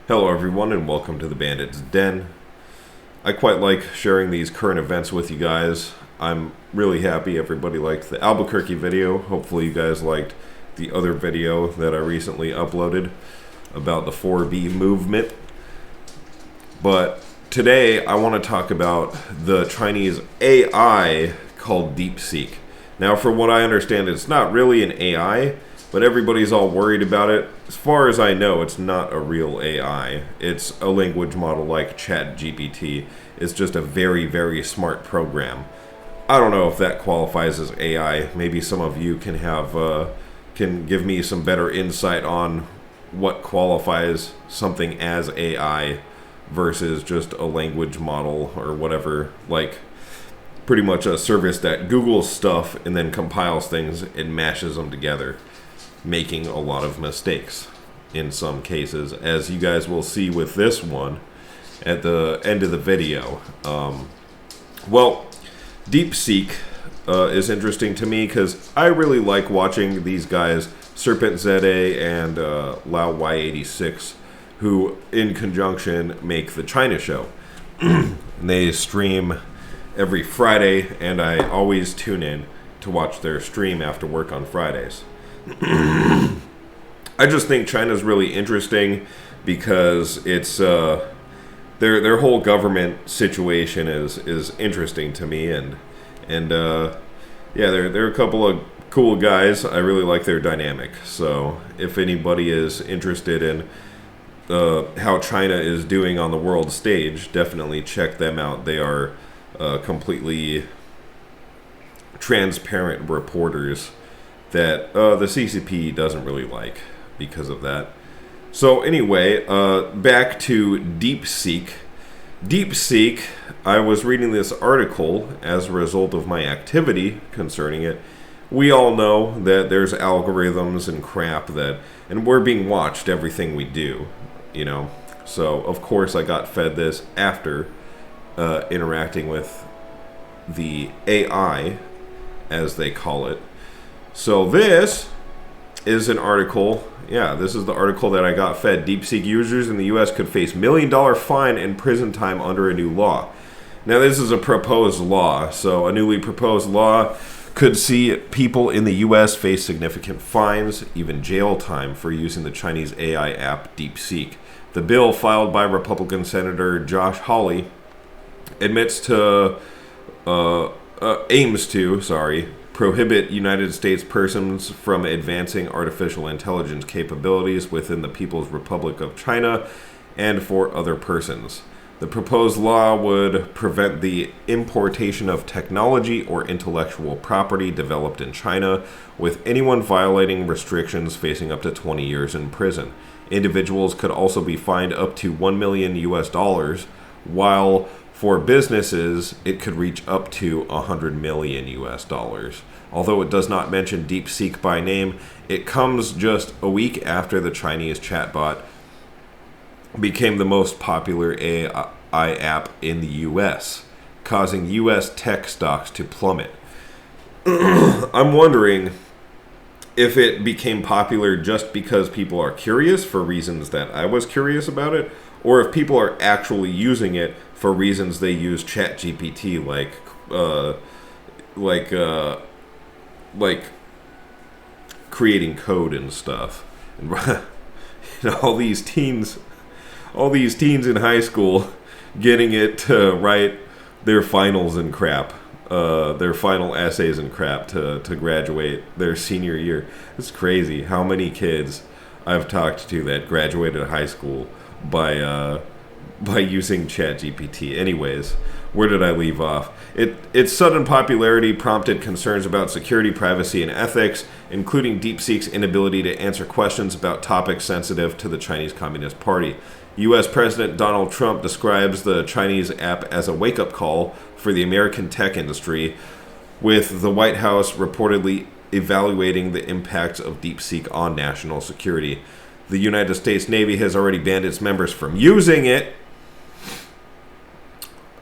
Hello everyone and welcome to the Bandit's Den. I quite like sharing these current events with you guys. I'm really happy everybody liked the Albuquerque video. Hopefully you guys liked the other video that I recently uploaded about the 4B movement. But today I want to talk about the Chinese AI called DeepSeek. Now from what I understand, it's not really an AI, but everybody's all worried about it. As far as I know, it's not a real AI. It's a language model like ChatGPT. It's just a very, very smart program. I don't know if that qualifies as AI. Maybe some of you can give me some better insight on what qualifies something as AI versus just a language model or whatever. Like pretty much a service that Googles stuff and then compiles things and mashes them together, making a lot of mistakes in some cases, as you guys will see with this one at the end of the video. Well, DeepSeek is interesting to me because I really like watching these guys, Serpent ZA and Lao Y86, who in conjunction make the China Show. They stream every Friday, and I always tune in to watch their stream after work on Fridays. I just think China's really interesting because it's their whole government situation is interesting to me, and yeah, they're a couple of cool guys. I really like their dynamic. So if anybody is interested in how China is doing on the world stage, definitely check them out. They are completely transparent reporters that the CCP doesn't really like because of that. So anyway, back to DeepSeek. DeepSeek, I was reading this article as a result of my activity concerning it. We all know that there's algorithms and crap and we're being watched everything we do, you know. So of course I got fed this after interacting with the AI, as they call it. So this is an article. Yeah, this is the article that I got fed. DeepSeek users in the U.S. could face $1 million fine and prison time under a new law. Now, this is a proposed law. So a newly proposed law could see people in the U.S. face significant fines, even jail time, for using the Chinese AI app DeepSeek. The bill, filed by Republican Senator Josh Hawley, aims to prohibit United States persons from advancing artificial intelligence capabilities within the People's Republic of China and for other persons. The proposed law would prevent the importation of technology or intellectual property developed in China, with anyone violating restrictions facing up to 20 years in prison. Individuals could also be fined up to $1 million US, while for businesses, it could reach up to $100 million US. Although it does not mention DeepSeek by name, it comes just a week after the Chinese chatbot became the most popular AI app in the US, causing US tech stocks to plummet. I'm wondering if it became popular just because people are curious for reasons that I was curious about it, or if people are actually using it for reasons they use ChatGPT, like creating code and stuff. And you know, all these teens in high school getting it to write their finals and crap, their final essays and crap to graduate their senior year. It's crazy how many kids I've talked to that graduated high school by using ChatGPT. Anyways, where did I leave off? Its sudden popularity prompted concerns about security, privacy, and ethics, including DeepSeek's inability to answer questions about topics sensitive to the Chinese Communist Party. U.S. President Donald Trump describes the Chinese app as a wake-up call for the American tech industry, with the White House reportedly evaluating the impacts of DeepSeek on national security. The United States Navy has already banned its members from using it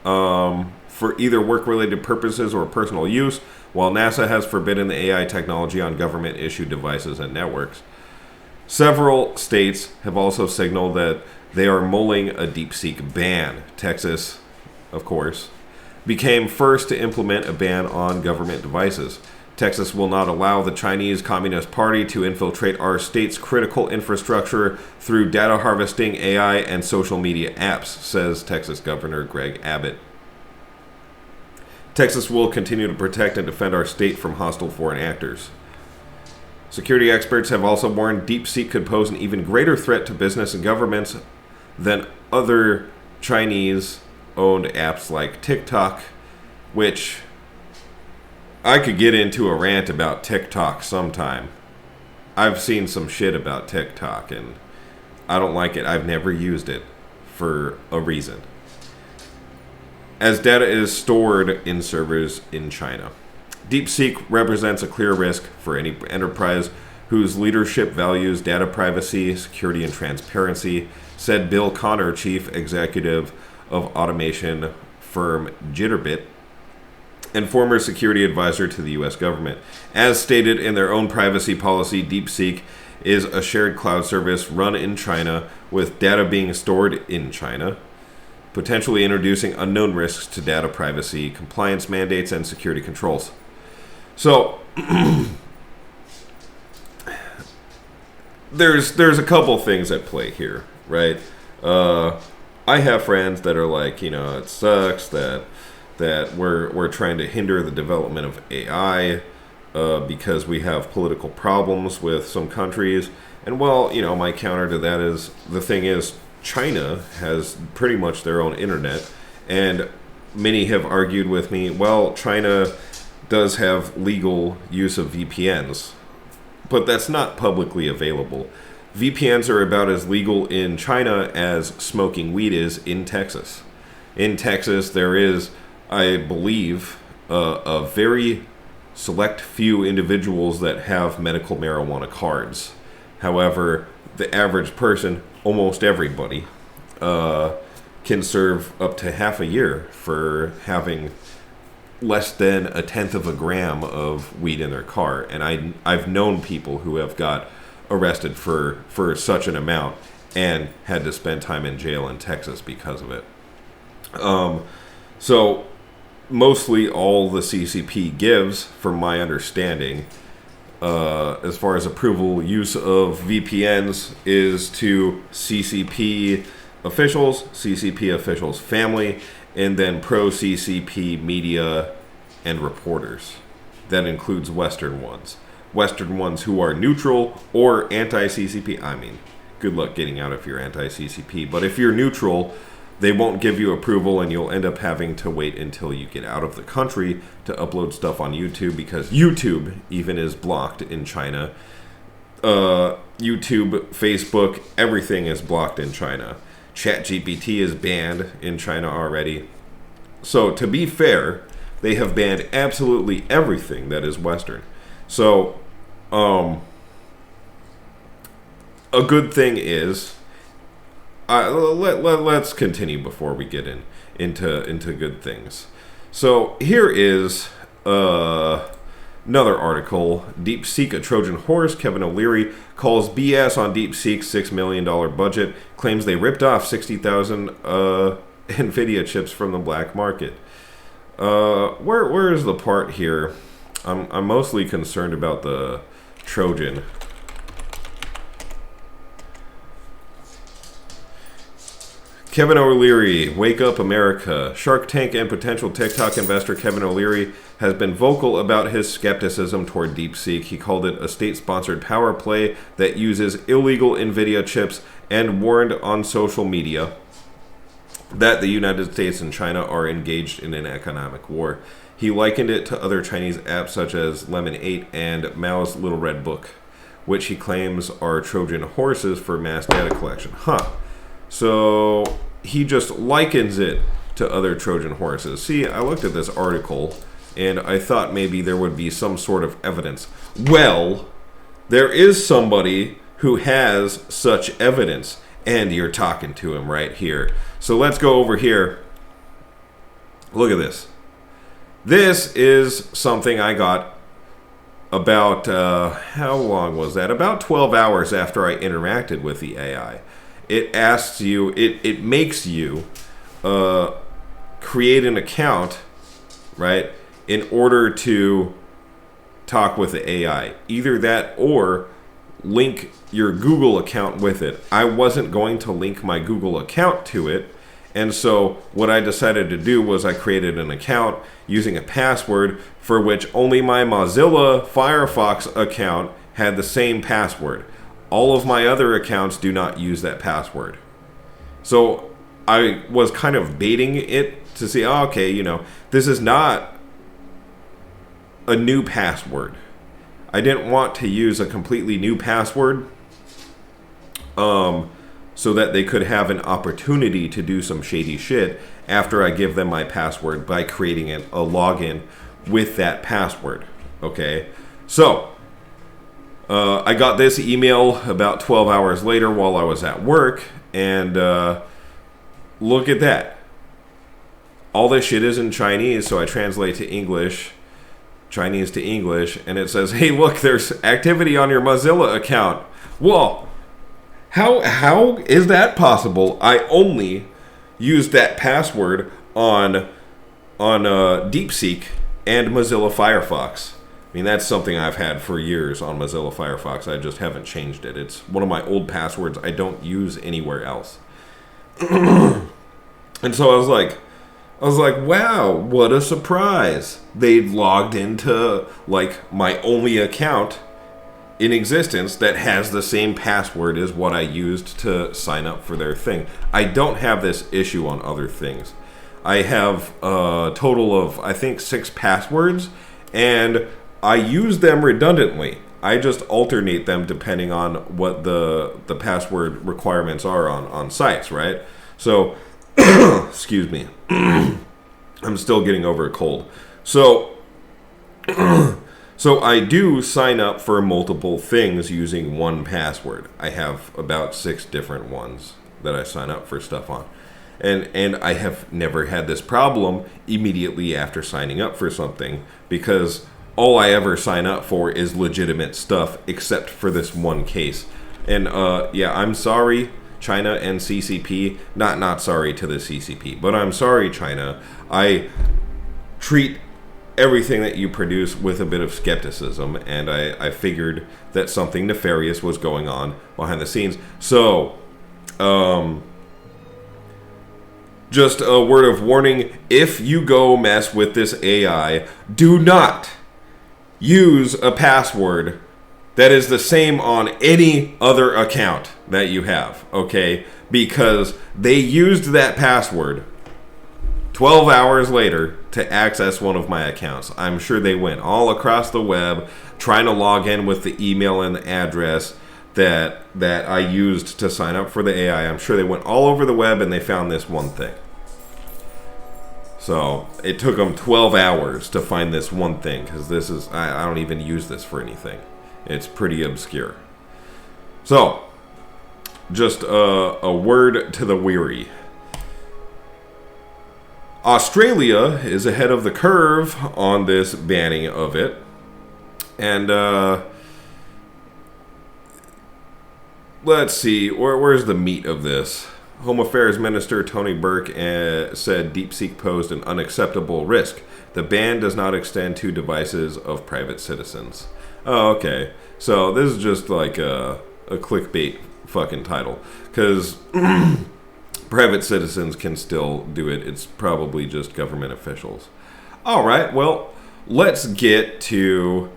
for either work-related purposes or personal use, while NASA has forbidden the AI technology on government-issued devices and networks. Several states have also signaled that they are mulling a DeepSeek ban. Texas, of course, became first to implement a ban on government devices. Texas will not allow the Chinese Communist Party to infiltrate our state's critical infrastructure through data harvesting, AI, and social media apps, says Texas Governor Greg Abbott. Texas will continue to protect and defend our state from hostile foreign actors. Security experts have also warned DeepSeek could pose an even greater threat to business and governments than other Chinese-owned apps like TikTok, which I could get into a rant about TikTok sometime. I've seen some shit about TikTok, and I don't like it. I've never used it for a reason. As data is stored in servers in China. DeepSeek represents a clear risk for any enterprise whose leadership values data privacy, security, and transparency, said Bill Connor, chief executive of automation firm Jitterbit and former security advisor to the U.S. government. As stated in their own privacy policy, DeepSeek is a shared cloud service run in China with data being stored in China, potentially introducing unknown risks to data privacy, compliance mandates, and security controls. So, there's a couple things at play here, right? I have friends that are like, it sucks that we're trying to hinder the development of AI because we have political problems with some countries. And well, my counter to that is, the thing is, China has pretty much their own internet, and many have argued with me, well, China does have legal use of VPNs, but that's not publicly available. VPNs are about as legal in China as smoking weed is in Texas. In Texas, there is, I believe, a very select few individuals that have medical marijuana cards. However, the average person, almost everybody, can serve up to half a year for having less than a tenth of a gram of weed in their car. And I've known people who have got arrested for such an amount and had to spend time in jail in Texas because of it. So mostly all the CCP gives, from my understanding, as far as approval use of VPNs, is to CCP officials' family, and then pro-CCP media and reporters. That includes Western ones. Western ones who are neutral or anti-CCP. I mean, good luck getting out if you're anti-CCP. But if you're neutral, they won't give you approval, and you'll end up having to wait until you get out of the country to upload stuff on YouTube, because YouTube even is blocked in China. YouTube, Facebook, everything is blocked in China. ChatGPT is banned in China already. So, to be fair, they have banned absolutely everything that is Western. So, a good thing is, let's continue before we get into good things. So here is another article. DeepSeek, a Trojan horse. Kevin O'Leary calls BS on DeepSeek's $6 million budget. Claims they ripped off 60,000 NVIDIA chips from the black market. Where is the part here? I'm mostly concerned about the Trojan. Kevin O'Leary, Wake Up America. Shark Tank and potential TikTok investor Kevin O'Leary has been vocal about his skepticism toward DeepSeek. He called it a state-sponsored power play that uses illegal NVIDIA chips, and warned on social media that the United States and China are engaged in an economic war. He likened it to other Chinese apps such as Lemon 8 and Mao's Little Red Book, which he claims are Trojan horses for mass data collection. So he just likens it to other Trojan horses. See, I looked at this article and I thought maybe there would be some sort of evidence. Well, there is somebody who has such evidence, and you're talking to him right here. So let's go over here. Look at this. This is something I got about, how long was that? About 12 hours after I interacted with the AI. It asks you, it makes you create an account, right, in order to talk with the AI. Either that or link your Google account with it. I wasn't going to link my Google account to it, and so what I decided to do was I created an account using a password for which only my Mozilla Firefox account had the same password. All of my other accounts do not use that password. So I was kind of baiting it to see, oh, okay, you know, this is not a new password. I didn't want to use a completely new password so that they could have an opportunity to do some shady shit after I give them my password by creating a login with that password. Okay, so I got this email about 12 hours later while I was at work, and look at that. All this shit is in Chinese, so I translate to English, Chinese to English, and it says, hey, look, there's activity on your Mozilla account. Well, how is that possible? I only used that password on DeepSeek and Mozilla Firefox. I mean, that's something I've had for years on Mozilla Firefox. I just haven't changed it. It's one of my old passwords I don't use anywhere else. And so I was like, wow, what a surprise. They'd logged into, like, my only account in existence that has the same password as what I used to sign up for their thing. I don't have this issue on other things. I have a total of, I think, 6 passwords, and I use them redundantly. I just alternate them depending on what the password requirements are on sites, right? So, excuse me. I'm still getting over a cold. So I do sign up for multiple things using one password. I have about 6 different ones that I sign up for stuff on. And I have never had this problem immediately after signing up for something, because all I ever sign up for is legitimate stuff except for this one case. And yeah, I'm sorry, China and CCP. Not sorry to the CCP, but I'm sorry, China. I treat everything that you produce with a bit of skepticism, and I figured that something nefarious was going on behind the scenes. So, just a word of warning, if you go mess with this AI, do not use a password that is the same on any other account that you have, okay? Because they used that password 12 hours later to access one of my accounts. I'm sure they went all across the web trying to log in with the email and the address that I used to sign up for the AI. I'm sure they went all over the web and they found this one thing. So it took them 12 hours to find this one thing, because this is, I don't even use this for anything. It's pretty obscure. So, just a word to the weary. Australia is ahead of the curve on this banning of it. And let's see, where's the meat of this? Home Affairs Minister Tony Burke said DeepSeek posed an unacceptable risk. The ban does not extend to devices of private citizens. Oh, okay. So this is just like a clickbait fucking title. Because private citizens can still do it. It's probably just government officials. All right, well, let's get to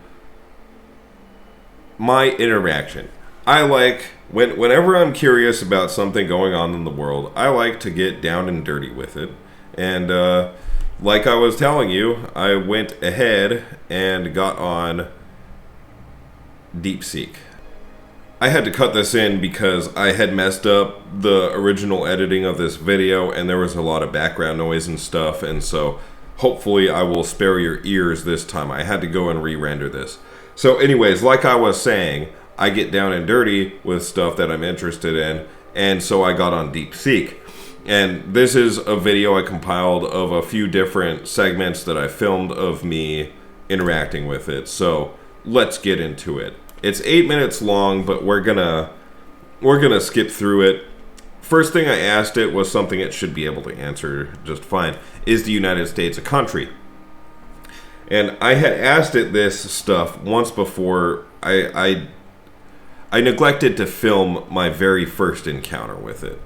my interaction. I like, whenever I'm curious about something going on in the world, I like to get down and dirty with it. And like I was telling you, I went ahead and got on DeepSeek. I had to cut this in because I had messed up the original editing of this video, and there was a lot of background noise and stuff, and so hopefully I will spare your ears this time. I had to go and re-render this. So anyways, like I was saying, I get down and dirty with stuff that I'm interested in, and so I got on DeepSeek. And this is a video I compiled of a few different segments that I filmed of me interacting with it. So let's get into it. It's 8 minutes long, but we're gonna skip through it. First thing I asked it was something it should be able to answer just fine. Is the United States a country? And I had asked it this stuff once before. I neglected to film my very first encounter with it.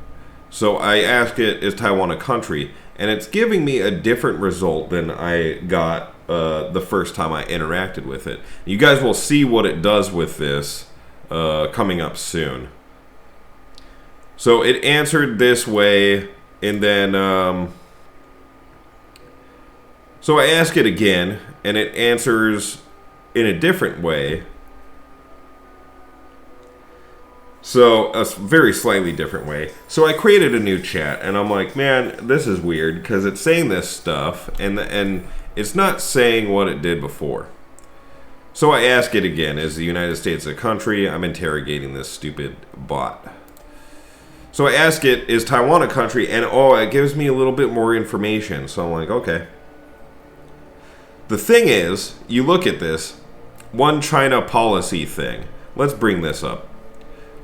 So I asked it, is Taiwan a country? And it's giving me a different result than I got the first time I interacted with it. You guys will see what it does with this coming up soon. So it answered this way, and then so I ask it again, and it answers in a different way. So a very slightly different way. So I created a new chat, and I'm like, man, this is weird because it's saying this stuff, and it's not saying what it did before. So I ask it again, is the United States a country? I'm interrogating this stupid bot. So I ask it, is Taiwan a country? And it gives me a little bit more information. So I'm like, okay. The thing is, you look at this, one China policy thing. Let's bring this up.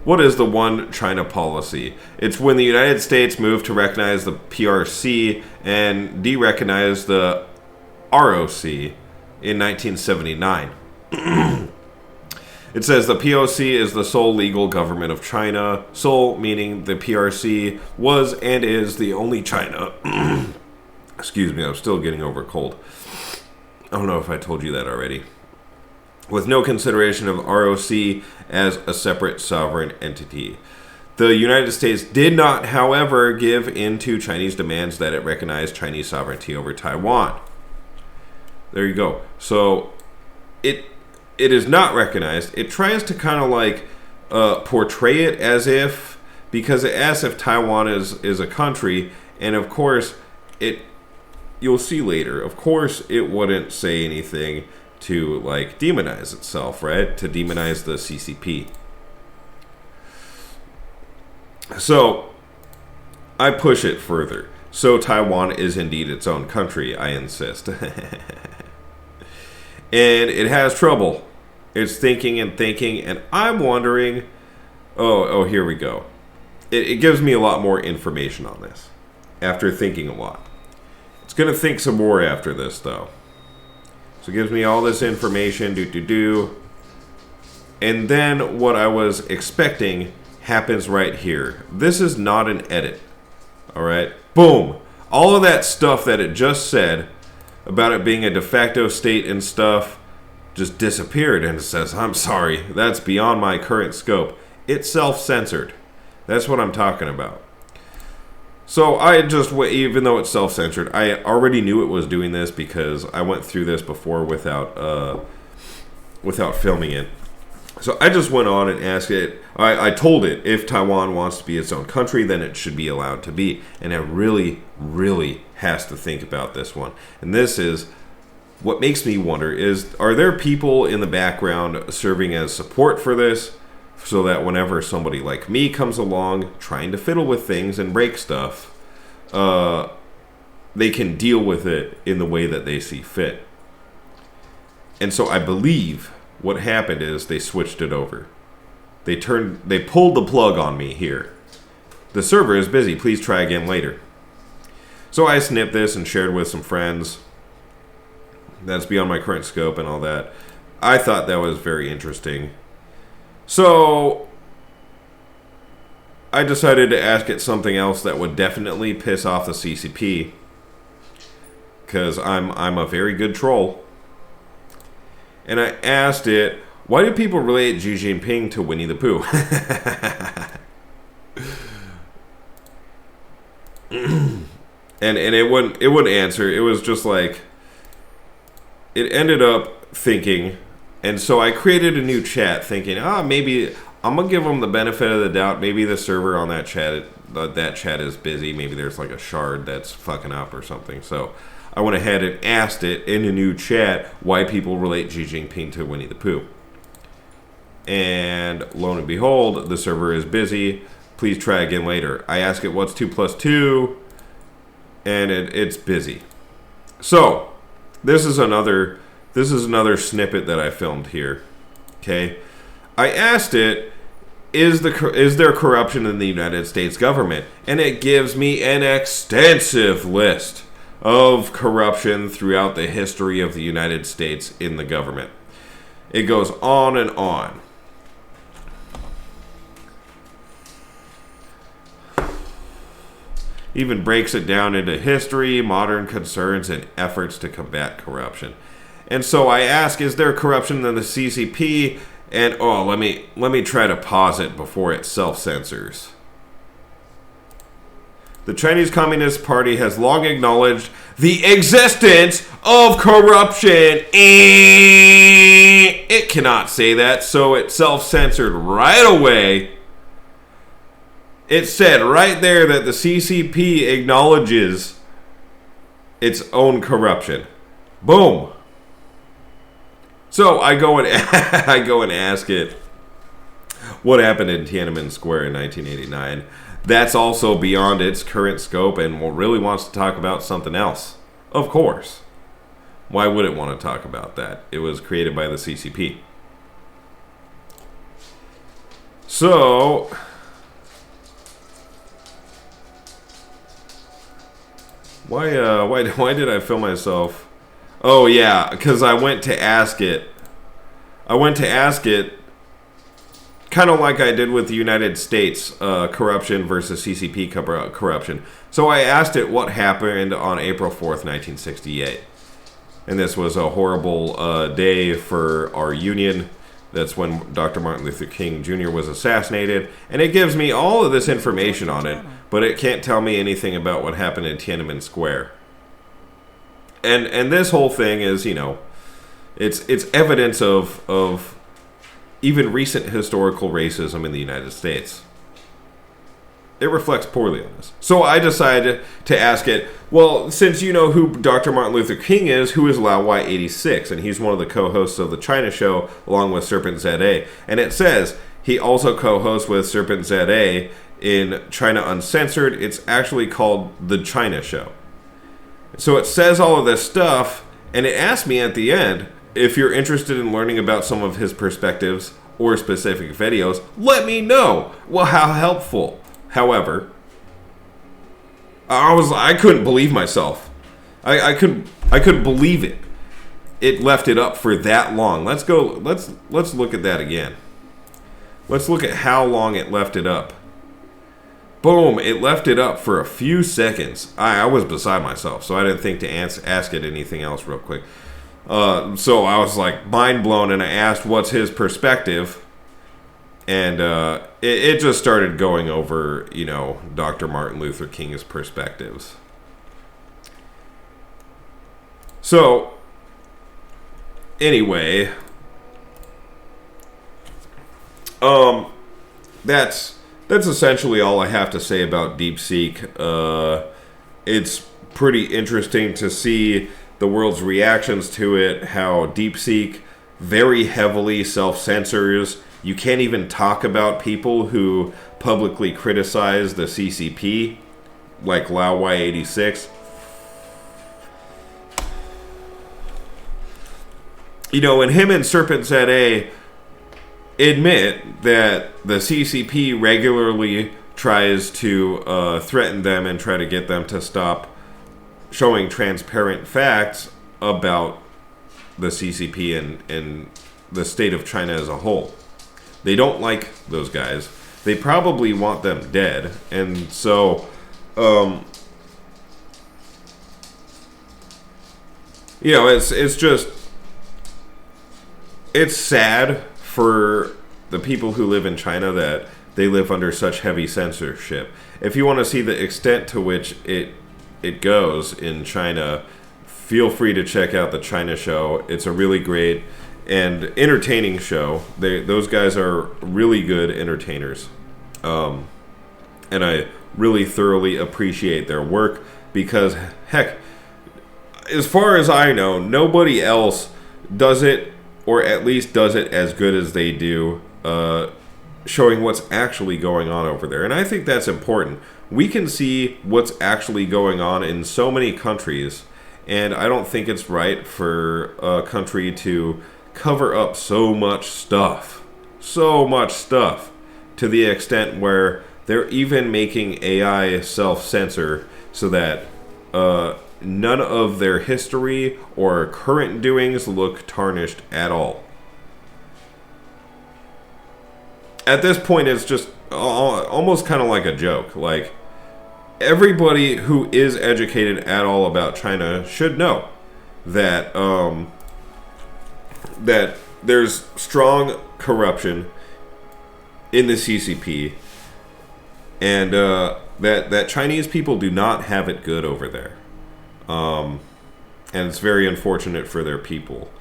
What is the one China policy? It's when the United States moved to recognize the PRC and de-recognize the ROC in 1979. It says the POC is the sole legal government of China. Sole meaning the PRC was and is the only China. Excuse me, I'm still getting over a cold. I don't know if I told you that already. With no consideration of ROC as a separate sovereign entity. The United States did not, however, give in to Chinese demands that it recognize Chinese sovereignty over Taiwan. There you go. So it is not recognized. It tries to kind of like portray it as if, because it asks if Taiwan is a country, and of course you'll see later, of course it wouldn't say anything to like demonize itself, right? To demonize the CCP. So I push it further. So Taiwan is indeed its own country, I insist. And it has trouble. It's thinking, and I'm wondering, here we go. It gives me a lot more information on this after thinking a lot. It's going to think some more after this, though. So it gives me all this information, and then what I was expecting happens right here. This is not an edit. All right? Boom. All of that stuff that it just said about it being a de facto state and stuff just disappeared, and it says, I'm sorry, that's beyond my current scope. It's self-censored. That's what I'm talking about. So I just, even though it's self-censored, I already knew it was doing this because I went through this before without filming it. So I just went on and asked it, I told it, if Taiwan wants to be its own country, then it should be allowed to be. And it really, really has to think about this one. And this is, what makes me wonder is, are there people in the background serving as support for this? So that whenever somebody like me comes along trying to fiddle with things and break stuff, they can deal with it in the way that they see fit. And so I believe what happened is they switched it over. They pulled the plug on me here. The server is busy. Please try again later. So I snipped this and shared with some friends. That's beyond my current scope and all that. I thought that was very interesting. So I decided to ask it something else that would definitely piss off the CCP, because I'm a very good troll. And I asked it, why do people relate Xi Jinping to Winnie the Pooh? and it wouldn't answer. It was just like, it ended up thinking. And so I created a new chat thinking, maybe I'm going to give them the benefit of the doubt. Maybe the server on that chat is busy. Maybe there's like a shard that's fucking up or something. So I went ahead and asked it in a new chat why people relate Xi Jinping to Winnie the Pooh. And lo and behold, the server is busy. Please try again later. I ask it what's 2 plus 2, and it's busy. So this is another This is another snippet that I filmed here. Okay, I asked it, is there corruption in the United States government? And it gives me an extensive list of corruption throughout the history of the United States in the government. It goes on and on. Even breaks it down into history, modern concerns, and efforts to combat corruption. And so I ask, is there corruption in the CCP? And let me try to pause it before it self-censors. The Chinese Communist Party has long acknowledged the existence of corruption. It cannot say that, so it self-censored right away. It said right there that the CCP acknowledges its own corruption. Boom. So I go and ask it what happened in Tiananmen Square in 1989. That's also beyond its current scope and really wants to talk about something else. Of course. Why would it want to talk about that? It was created by the CCP. So why did I film myself? Oh yeah, because I went to ask it. Kind of like I did with the United States corruption versus CCP corruption. So I asked it what happened on April 4th, 1968. And this was a horrible day for our union. That's when Dr. Martin Luther King Jr. was assassinated. And it gives me all of this information on it, but it can't tell me anything about what happened in Tiananmen Square. And this whole thing is, it's evidence of even recent historical racism in the United States. It reflects poorly on us. So I decided to ask it, well, since you know who Dr. Martin Luther King is, who is Lao Y86? And he's one of the co-hosts of The China Show, along with Serpent ZA. And it says he also co-hosts with Serpent ZA in China Uncensored. It's actually called The China Show. So it says all of this stuff, and it asked me at the end, if you're interested in learning about some of his perspectives or specific videos, let me know. Well, how helpful. However, I couldn't believe myself. I couldn't believe it. It left it up for that long. Let's look at that again. Let's look at how long it left it up. Boom, it left it up for a few seconds. I was beside myself, so I didn't think to ask it anything else real quick. So I was like mind blown, and I asked what's his perspective, and it just started going over, Dr. Martin Luther King's perspectives. So anyway, that's essentially all I have to say about DeepSeek. It's pretty interesting to see the world's reactions to it, how DeepSeek very heavily self-censors. You can't even talk about people who publicly criticize the CCP, like Lao Y86. And him and Serpent ZA admit that the CCP regularly tries to threaten them and try to get them to stop showing transparent facts about the CCP and the state of China as a whole. They don't like those guys. They probably want them dead. And so, it's sad for the people who live in China that they live under such heavy censorship. If you want to see the extent to which it goes in China, feel free to check out The China Show. It's a really great and entertaining show. Those guys are really good entertainers. And I really thoroughly appreciate their work because, heck, as far as I know, nobody else does it, or at least does it as good as they do, showing what's actually going on over there. And I think that's important. We can see what's actually going on in so many countries And I don't think it's right for a country to cover up so much stuff, to the extent where they're even making AI self-censor so that none of their history or current doings look tarnished at all. At this point, it's just almost kind of like a joke. Like, everybody who is educated at all about China should know that that there's strong corruption in the CCP, and that Chinese people do not have it good over there, and it's very unfortunate for their people.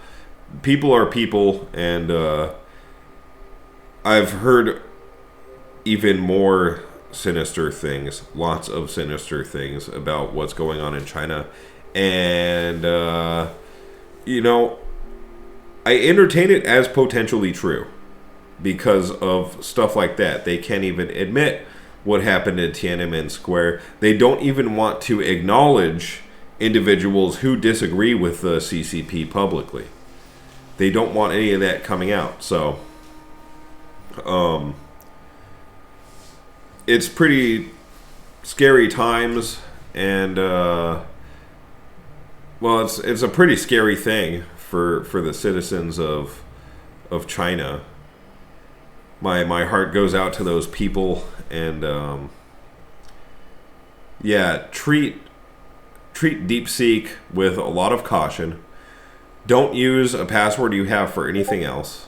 People are people, and I've heard even more sinister things, lots of sinister things about what's going on in China, and I entertain it as potentially true because of stuff like that. They can't even admit what happened in Tiananmen Square. They don't even want to acknowledge individuals who disagree with the CCP publicly. They don't want any of that coming out. So it's pretty scary times, and it's a pretty scary thing for the citizens of China. My heart goes out to those people, and treat DeepSeek with a lot of caution. Don't use a password you have for anything else,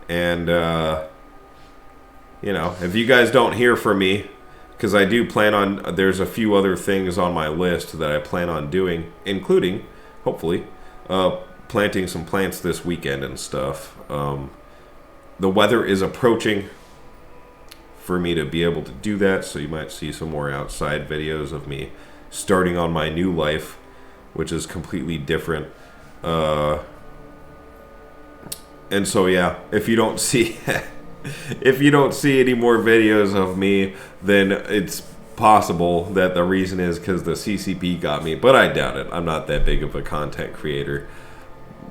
and if you guys don't hear from me, because I do plan on, there's a few other things on my list that I plan on doing, including, hopefully, planting some plants this weekend and stuff. The weather is approaching for me to be able to do that, so you might see some more outside videos of me starting on my new life, which is completely different. And so if you don't see any more videos of me, then it's possible that the reason is because the CCP got me, but I doubt it. I'm not that big of a content creator.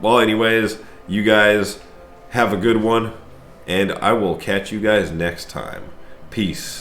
Well, anyways, you guys have a good one, and I will catch you guys next time. Peace.